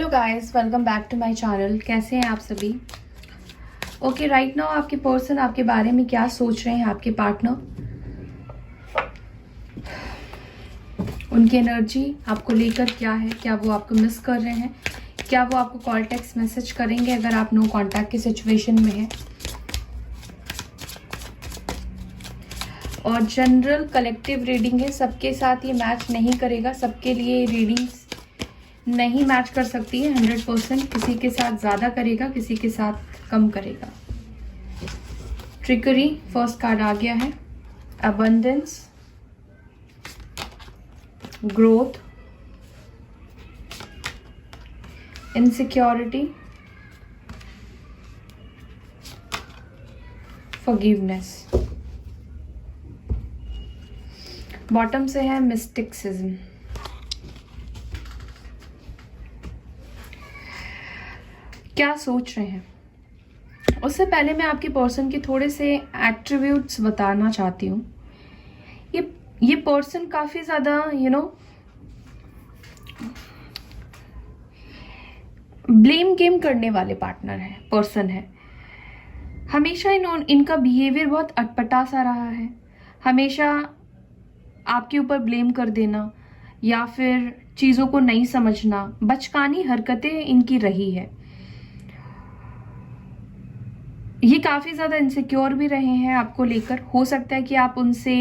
Hello guys, welcome back to my channel. कैसे हैं आप सभी? ओके, राइट नाउ आपके पर्सन आपके बारे में क्या सोच रहे हैं, आपके पार्टनर, उनकी एनर्जी आपको लेकर क्या है? क्या वो आपको मिस कर रहे हैं? क्या वो आपको कॉल टेक्स्ट मैसेज करेंगे अगर आप नो कांटेक्ट की सिचुएशन में हैं? और जनरल कलेक्टिव रीडिंग है, सबके साथ ये मैच नहीं करेगा, सबके लिए रीडिंग्स नहीं मैच कर सकती है 100%। किसी के साथ ज़्यादा करेगा, किसी के साथ कम करेगा। ट्रिकरी फर्स्ट कार्ड आ गया है, abundance, growth, insecurity, forgiveness. Bottom से है मिस्टिक्सिज्म। क्या सोच रहे हैं? उससे पहले मैं आपके पर्सन के थोड़े से एट्रीब्यूट्स बताना चाहती हूँ। ये पर्सन काफी ज्यादा ब्लेम गेम करने वाले पार्टनर है, पर्सन है। हमेशा इनका बिहेवियर बहुत अटपटा सा रहा है। हमेशा आपके ऊपर ब्लेम कर देना या फिर चीजों को नहीं समझना, बचकानी हरकतें इनकी रही है। ये काफी ज्यादा इनसिक्योर भी रहे हैं आपको लेकर। हो सकता है कि आप उनसे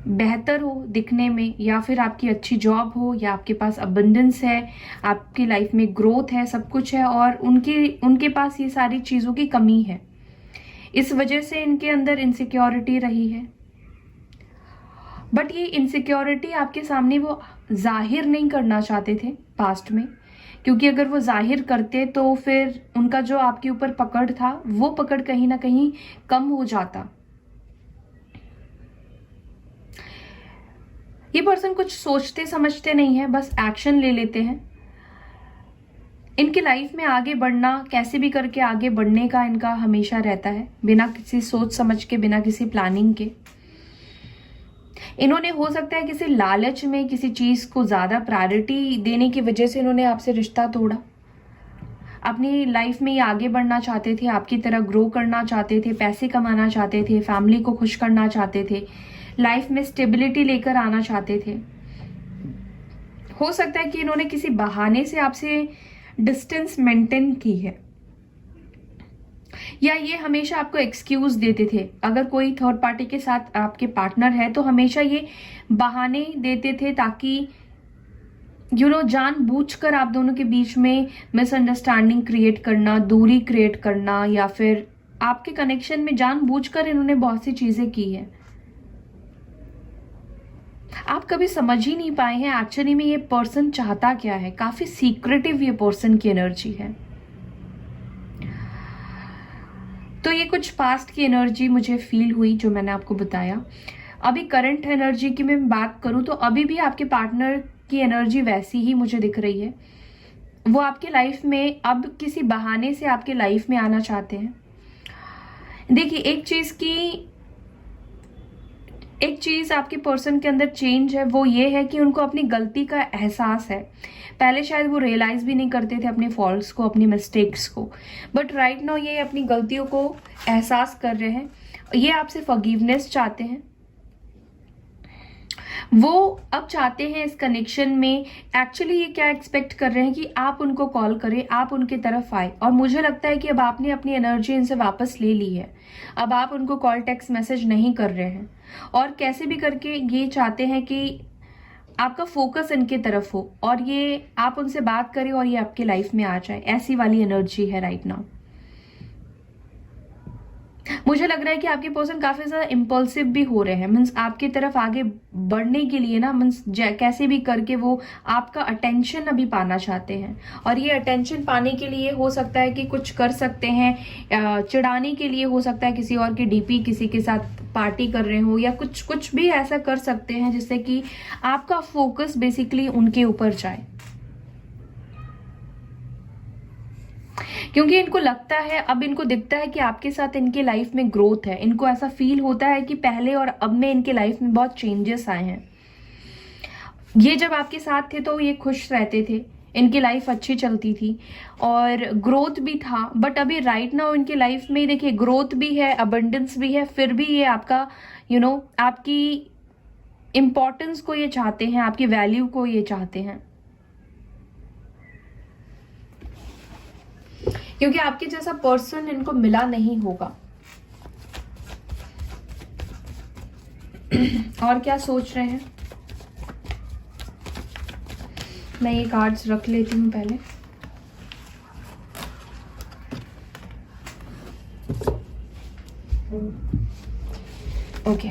बेहतर हो दिखने में, या फिर आपकी अच्छी जॉब हो, या आपके पास अबंडेंस है, आपकी लाइफ में ग्रोथ है, सब कुछ है, और उनके पास ये सारी चीजों की कमी है। इस वजह से इनके अंदर इनसिक्योरिटी रही है। बट ये इनसिक्योरिटी आपके सामने वो जाहिर नहीं करना चाहते थे पास्ट में, क्योंकि अगर वो जाहिर करते तो फिर उनका जो आपके ऊपर पकड़ था, वो पकड़ कहीं ना कहीं कम हो जाता। ये पर्सन कुछ सोचते समझते नहीं है, बस एक्शन ले लेते हैं। इनकी लाइफ में आगे बढ़ना, कैसे भी करके आगे बढ़ने का इनका हमेशा रहता है, बिना किसी सोच समझ के, बिना किसी प्लानिंग के। इन्होंने हो सकता है किसी लालच में किसी चीज को ज्यादा प्रायोरिटी देने की वजह से इन्होंने आपसे रिश्ता तोड़ा। अपनी लाइफ में ये आगे बढ़ना चाहते थे, आपकी तरह ग्रो करना चाहते थे, पैसे कमाना चाहते थे, फैमिली को खुश करना चाहते थे, लाइफ में स्टेबिलिटी लेकर आना चाहते थे। हो सकता है कि इन्होंने किसी बहाने से आपसे डिस्टेंस मेंटेन की है, या ये हमेशा आपको एक्सक्यूज देते थे। अगर कोई थर्ड पार्टी के साथ आपके पार्टनर है तो हमेशा ये बहाने देते थे ताकि जानबूझकर आप दोनों के बीच में मिसअंडरस्टैंडिंग क्रिएट करना, दूरी क्रिएट करना, या फिर आपके कनेक्शन में जानबूझकर इन्होंने बहुत सी चीजें की है। आप कभी समझ ही नहीं पाए हैं एक्चुअली में ये पर्सन चाहता क्या है। काफी सीक्रेटिव ये पर्सन की एनर्जी है। तो ये कुछ पास्ट की एनर्जी मुझे फील हुई जो मैंने आपको बताया। अभी करंट एनर्जी की मैं बात करूं तो अभी भी आपके पार्टनर की एनर्जी वैसी ही मुझे दिख रही है। वो आपके लाइफ में अब किसी बहाने से आपके लाइफ में आना चाहते हैं। देखिए, एक चीज आपके पर्सन के अंदर चेंज है, वो ये है कि उनको अपनी गलती का एहसास है। पहले शायद वो रियलाइज भी नहीं करते थे अपने फॉल्ट्स को, अपनी मिस्टेक्स को, बट राइट नाउ ये अपनी गलतियों को एहसास कर रहे हैं। ये आपसे फॉरगिवनेस चाहते हैं। वो अब चाहते हैं इस कनेक्शन में, एक्चुअली ये क्या एक्सपेक्ट कर रहे हैं कि आप उनको कॉल करें, आप उनके तरफ आए। और मुझे लगता है कि अब आपने अपनी एनर्जी इनसे वापस ले ली है। अब आप उनको कॉल टेक्स्ट मैसेज नहीं कर रहे हैं, और कैसे भी करके ये चाहते हैं कि आपका फोकस इनके तरफ हो, और ये आप उनसे बात करें और ये आपके लाइफ में आ जाए। ऐसी वाली एनर्जी है राइट नाउ। मुझे लग रहा है कि आपके पर्सन काफी ज्यादा इम्पल्सिव भी हो रहे हैं। मीन्स आपकी तरफ आगे बढ़ने के लिए ना, मीन्स कैसे भी करके वो आपका अटेंशन अभी पाना चाहते हैं। और ये अटेंशन पाने के लिए हो सकता है कि कुछ कर सकते हैं, चिढ़ाने के लिए हो सकता है किसी और की डीपी, किसी के साथ पार्टी कर रहे हो, या कुछ भी ऐसा कर सकते हैं जिससे कि आपका फोकस बेसिकली उनके ऊपर जाए। क्योंकि इनको लगता है, अब इनको दिखता है कि आपके साथ इनके लाइफ में ग्रोथ है। इनको ऐसा फील होता है कि पहले और अब में इनके लाइफ में बहुत चेंजेस आए हैं। ये जब आपके साथ थे तो ये खुश रहते थे, इनकी लाइफ अच्छी चलती थी और ग्रोथ भी था, बट अभी राइट नाउ इनकी लाइफ में देखिए ग्रोथ भी है, अबंडेंस भी है, फिर भी ये आपका आपकी इम्पोर्टेंस को ये चाहते हैं, आपकी वैल्यू को ये चाहते हैं, क्योंकि आपके जैसा पर्सन इनको मिला नहीं होगा। और क्या सोच रहे हैं, मैं ये कार्ड्स रख लेती हूँ पहले। ओके,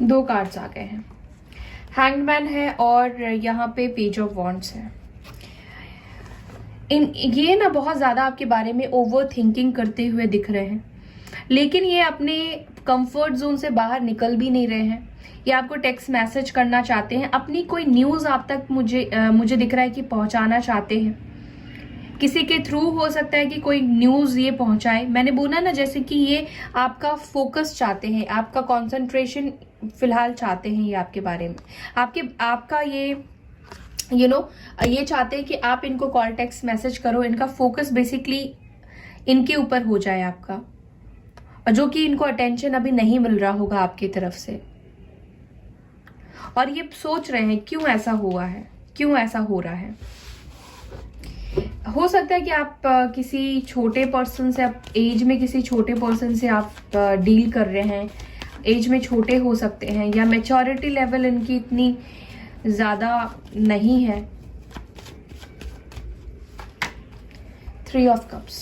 दो कार्ड्स आ गए हैं, हैंगमैन है और यहाँ पे पेज ऑफ वॉन्ड्स है। ये ना बहुत ज़्यादा आपके बारे में ओवर थिंकिंग करते हुए दिख रहे हैं, लेकिन ये अपने कंफर्ट जोन से बाहर निकल भी नहीं रहे हैं। ये आपको टेक्स्ट मैसेज करना चाहते हैं, अपनी कोई न्यूज़ आप तक मुझे दिख रहा है कि पहुंचाना चाहते हैं। किसी के थ्रू हो सकता है कि कोई न्यूज़ ये पहुंचाए। मैंने बोला ना जैसे कि ये आपका फोकस चाहते हैं, आपका कंसंट्रेशन फिलहाल चाहते हैं ये आपके बारे में, आपका ये ये चाहते हैं कि आप इनको कॉल टेक्स्ट मैसेज करो, इनका फोकस बेसिकली इनके ऊपर हो जाए आपका, और जो कि इनको अटेंशन अभी नहीं मिल रहा होगा आपकी तरफ से। और ये सोच रहे हैं क्यों ऐसा हुआ है, क्यों ऐसा हो रहा है। हो सकता है कि आप किसी छोटे पर्सन से, आप एज में किसी छोटे पर्सन से आप डील कर रहे हैं, एज में छोटे हो सकते हैं, या मैच्योरिटी लेवल इनकी इतनी ज़्यादा नहीं है। 3 ऑफ कप्स,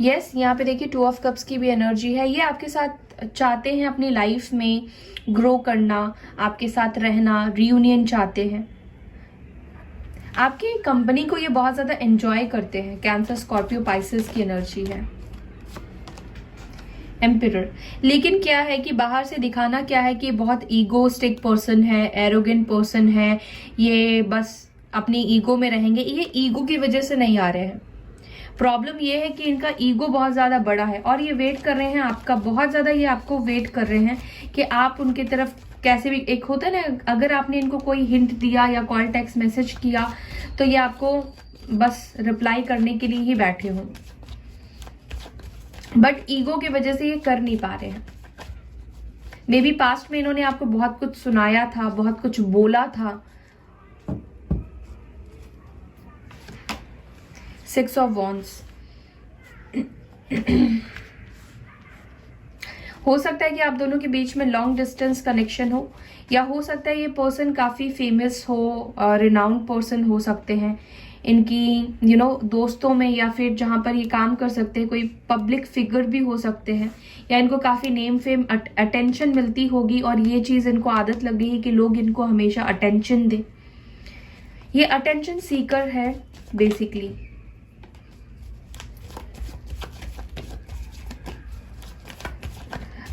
यस, यहाँ पे देखिए 2 ऑफ कप्स की भी एनर्जी है। ये आपके साथ चाहते हैं अपनी लाइफ में ग्रो करना, आपके साथ रहना, रियूनियन चाहते हैं, आपकी कंपनी को ये बहुत ज़्यादा एंजॉय करते हैं। कैंसर, स्कॉर्पियो, पाइसेस की एनर्जी है। एम्पिरर, लेकिन क्या है कि बाहर से दिखाना क्या है कि बहुत ईगोस्टिक पर्सन है, एरोगेंट पर्सन है, ये बस अपनी ईगो में रहेंगे। ये ईगो की वजह से नहीं आ रहे हैं। प्रॉब्लम ये है कि इनका ईगो बहुत ज़्यादा बड़ा है और ये वेट कर रहे हैं आपका, बहुत ज़्यादा ये आपको वेट कर रहे हैं कि आप उनकी तरफ कैसे भी, एक होता है ना, अगर आपने इनको कोई हिंट दिया या कॉल टेक्स्ट मैसेज किया तो ये आपको बस रिप्लाई करने के लिए ही बैठे हों, बट ईगो की वजह से ये कर नहीं पा रहे हैं। मे बी पास्ट में इन्होंने आपको बहुत कुछ सुनाया था, बहुत कुछ बोला था। 6 ऑफ वॉन्ड्स, हो सकता है कि आप दोनों के बीच में लॉन्ग डिस्टेंस कनेक्शन हो, या हो सकता है ये पर्सन काफ़ी फेमस हो, रिनाउंड पर्सन हो सकते हैं। इनकी दोस्तों में या फिर जहाँ पर ये काम कर सकते हैं कोई पब्लिक फिगर भी हो सकते हैं, या इनको काफ़ी नेम फेम अटेंशन मिलती होगी और ये चीज़ इनको आदत लग गई है कि लोग इनको हमेशा अटेंशन दें। ये अटेंशन सीकर है बेसिकली।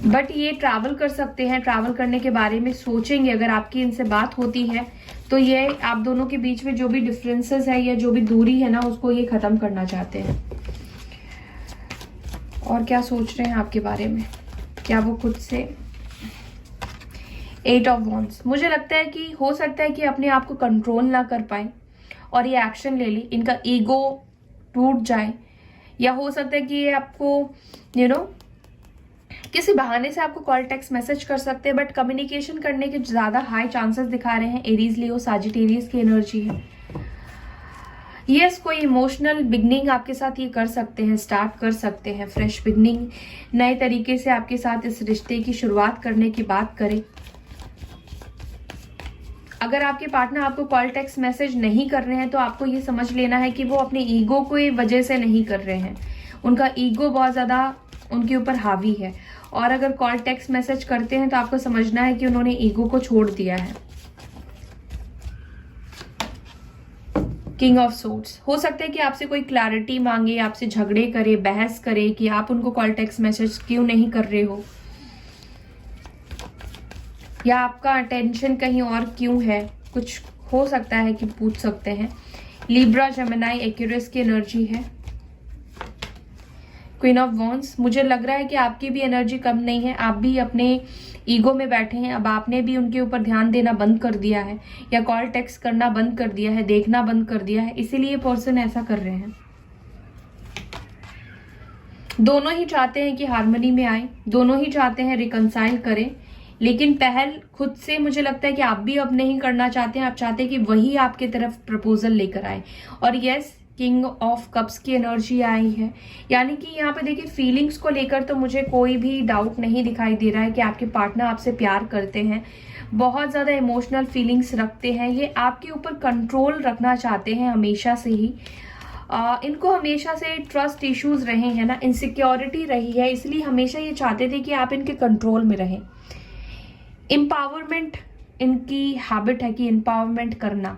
बट ये ट्रैवल कर सकते हैं, ट्रैवल करने के बारे में सोचेंगे। अगर आपकी इनसे बात होती है तो ये आप दोनों के बीच में जो भी डिफरेंसेस है या जो भी दूरी है ना, उसको ये खत्म करना चाहते हैं। और क्या सोच रहे हैं आपके बारे में, क्या वो खुद से। 8 ऑफ वॉन्ड्स, मुझे लगता है कि हो सकता है कि अपने आप को कंट्रोल ना कर पाए और ये एक्शन ले ली, इनका ईगो टूट जाए, या हो सकता है कि ये आपको किसी बहाने से आपको कॉल टेक्स्ट मैसेज कर सकते हैं, बट कम्युनिकेशन करने के ज़्यादा हाई चांसेस दिखा रहे हैं। एरीज, लियो, साजिटेरियस की एनर्जी है। यस, कोई इमोशनल बिगनिंग आपके साथ ये कर सकते हैं, स्टार्ट कर सकते हैं, फ्रेश बिगनिंग, नए तरीके से आपके साथ इस रिश्ते की शुरुआत करने की बात करें। अगर आपके पार्टनर आपको कॉल टेक्स्ट मैसेज नहीं कर रहे हैं तो आपको ये समझ लेना है कि वो अपने ईगो को वजह से नहीं कर रहे हैं, उनका ईगो बहुत ज़्यादा उनके ऊपर हावी है। और अगर कॉल टेक्स्ट मैसेज करते हैं तो आपको समझना है कि उन्होंने ईगो को छोड़ दिया है। किंग ऑफ सोर्ड्स, हो सकता है कि आपसे कोई क्लैरिटी मांगे, आपसे झगड़े करे, बहस करे कि आप उनको कॉल टेक्स्ट मैसेज क्यों नहीं कर रहे हो, या आपका अटेंशन कहीं और क्यों है, कुछ हो सकता है कि पूछ सकते हैं। लिब्रा, जेमिनी, एक्यूरियस की एनर्जी है। क्वीन ऑफ वॉन्ड्स, मुझे लग रहा है कि आपकी भी एनर्जी कम नहीं है, आप भी अपने ईगो में बैठे हैं। अब आपने भी उनके ऊपर ध्यान देना बंद कर दिया है या कॉल टेक्स्ट करना बंद कर दिया है, देखना बंद कर दिया है, इसीलिए पर्सन ऐसा कर रहे हैं। दोनों ही चाहते हैं कि हार्मनी में आए, दोनों ही चाहते हैं रिकंसाइल करें, लेकिन पहल खुद से मुझे लगता है कि आप भी अब नहीं करना चाहते हैं। आप चाहते हैं कि वही आपके तरफ प्रपोजल लेकर आए। और यस, किंग ऑफ कप्स की एनर्जी आई है, यानी कि यहाँ पे देखिए फीलिंग्स को लेकर तो मुझे कोई भी डाउट नहीं दिखाई दे रहा है कि आपके पार्टनर आपसे प्यार करते हैं, बहुत ज़्यादा इमोशनल फीलिंग्स रखते हैं, ये आपके ऊपर कंट्रोल रखना चाहते हैं हमेशा से ही। इनको हमेशा से ट्रस्ट इश्यूज रहे हैं ना, इनसिक्योरिटी रही है, इसलिए हमेशा ये चाहते थे कि आप इनके कंट्रोल में रहें। एम्पावरमेंट इनकी हैबिट है कि एम्पावरमेंट करना,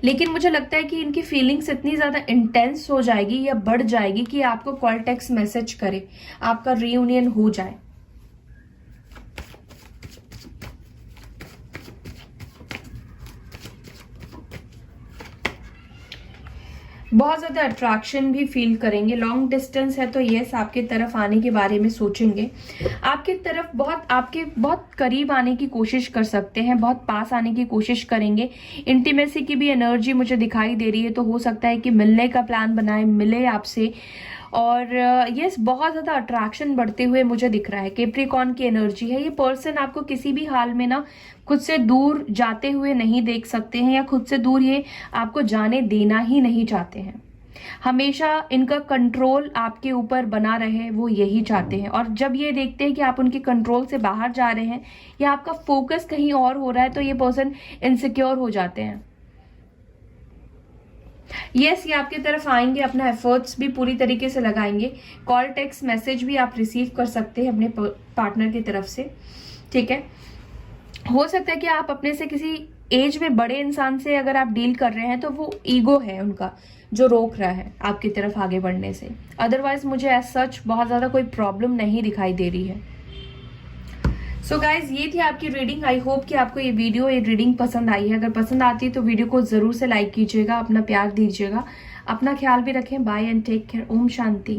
लेकिन मुझे लगता है कि इनकी फीलिंग्स इतनी ज़्यादा इंटेंस हो जाएगी या बढ़ जाएगी कि आपको कॉल टेक्स्ट मैसेज करे, आपका रियूनियन हो जाए। बहुत ज़्यादा अट्रैक्शन भी फील करेंगे। लॉन्ग डिस्टेंस है तो यस, आपके तरफ आने के बारे में सोचेंगे, आपके तरफ आपके बहुत करीब आने की कोशिश कर सकते हैं, बहुत पास आने की कोशिश करेंगे। इंटीमेसी की भी एनर्जी मुझे दिखाई दे रही है, तो हो सकता है कि मिलने का प्लान बनाए, मिले आपसे। और यस, बहुत ज़्यादा अट्रैक्शन बढ़ते हुए मुझे दिख रहा है। कैप्रिकॉर्न की एनर्जी है, ये पर्सन आपको किसी भी हाल में ना खुद से दूर जाते हुए नहीं देख सकते हैं, या खुद से दूर ये आपको जाने देना ही नहीं चाहते हैं। हमेशा इनका कंट्रोल आपके ऊपर बना रहे, वो यही चाहते हैं। और जब ये देखते हैं कि आप उनके कंट्रोल से बाहर जा रहे हैं या आपका फोकस कहीं और हो रहा है, तो ये पर्सन इनसिक्योर हो जाते हैं। यस, ये आपकी तरफ आएंगे, अपना एफर्ट्स भी पूरी तरीके से लगाएंगे। कॉल टेक्स्ट मैसेज भी आप रिसीव कर सकते हैं अपने पार्टनर की तरफ से, ठीक है। हो सकता है कि आप अपने से किसी एज में बड़े इंसान से अगर आप डील कर रहे हैं, तो वो ईगो है उनका जो रोक रहा है आपकी तरफ आगे बढ़ने से। अदरवाइज मुझे एज सच बहुत ज़्यादा कोई प्रॉब्लम नहीं दिखाई दे रही है। सो गाइज, ये थी आपकी रीडिंग। आई होप कि आपको ये रीडिंग पसंद आई है। अगर पसंद आती है तो वीडियो को जरूर से लाइक कीजिएगा, अपना प्यार दीजिएगा, अपना ख्याल भी रखें। Bye and take care. Om Shanti.